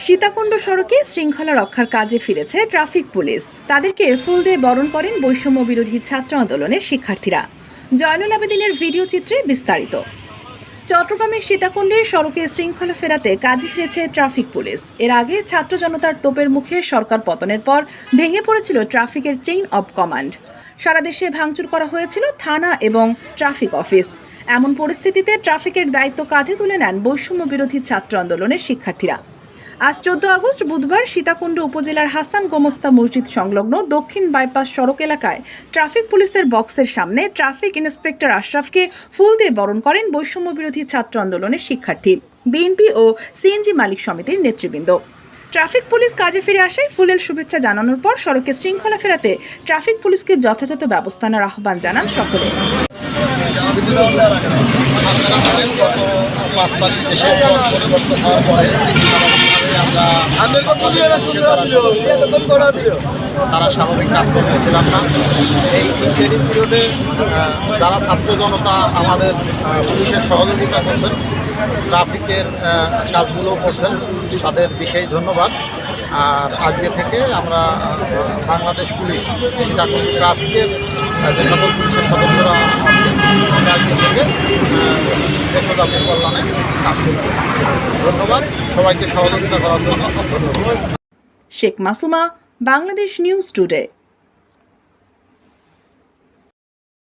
সীতাকুণ্ড সড়কে শৃঙ্খলা রক্ষার কাজে ফিরেছে ট্রাফিক পুলিশ। তাদেরকে ফুল দিয়ে বরণ করেন বৈষম্য বিরোধী ছাত্র আন্দোলনের শিক্ষার্থীরা। জয়নুল আবেদিনের ভিডিও চিত্রে বিস্তারিত। চট্টগ্রামের সীতাকুণ্ডের সড়কে শৃঙ্খলা ফেরাতে কাজে ফিরেছে ট্রাফিক পুলিশ। এর আগে ছাত্র জনতার তোপের মুখে সরকার পতনের পর ভেঙে পড়েছিল ট্রাফিকের চেইন অব কমান্ড। সারা দেশে ভাঙচুর করা হয়েছিল থানা এবং ট্রাফিক অফিস। এমন পরিস্থিতিতে ট্রাফিকের দায়িত্ব কাঁধে তুলে নেন বৈষম্য বিরোধী ছাত্র আন্দোলনের শিক্ষার্থীরা। আজ 14 আগস্ট বুধবার সীতাকুণ্ড উপজেলার হাসান গোমস্তা মসজিদ সংলগ্ন দক্ষিণ বাইপাস সড়ক এলাকায় ট্রাফিক পুলিশের বক্সের সামনে ট্রাফিক ইন্সপেক্টর আশরাফকে ফুল দিয়ে বরণ করেন বৈষম্য বিরোধী ছাত্র আন্দোলনের শিক্ষার্থী, বিএনপি ও সিএনজি মালিক সমিতির নেতৃবৃন্দ। ট্রাফিক পুলিশ কাজে ফিরে আসায় ফুলের শুভেচ্ছা জানানোর পর সড়কে শৃঙ্খলা ফেরাতে ট্রাফিক পুলিশকে যথাযথ ব্যবস্থা নেওয়ার আহ্বান জানান সকলে। তারা স্বাভাবিক কাজ করতেছিলাম না। এই ইন্টারিম পিরিয়ডে যারা ছাত্র জনতা আমাদের পুলিশের সহযোগিতা করছেন, ট্রাফিকের কাজগুলো করছেন, তাদের বিশেষ ধন্যবাদ। আর আজকে থেকে আমরা বাংলাদেশ পুলিশ সীতাকুণ্ড ট্রাফিকের যে সকল পুলিশের সদস্যরা আছেন, আজকে থেকে দেশজাতির কল্যাণে কাজ শুরু করছি। ধন্যবাদ সবাইকে সহযোগিতা করার জন্য। ধন্যবাদ। Sheikh Masuma, Bangladesh news today.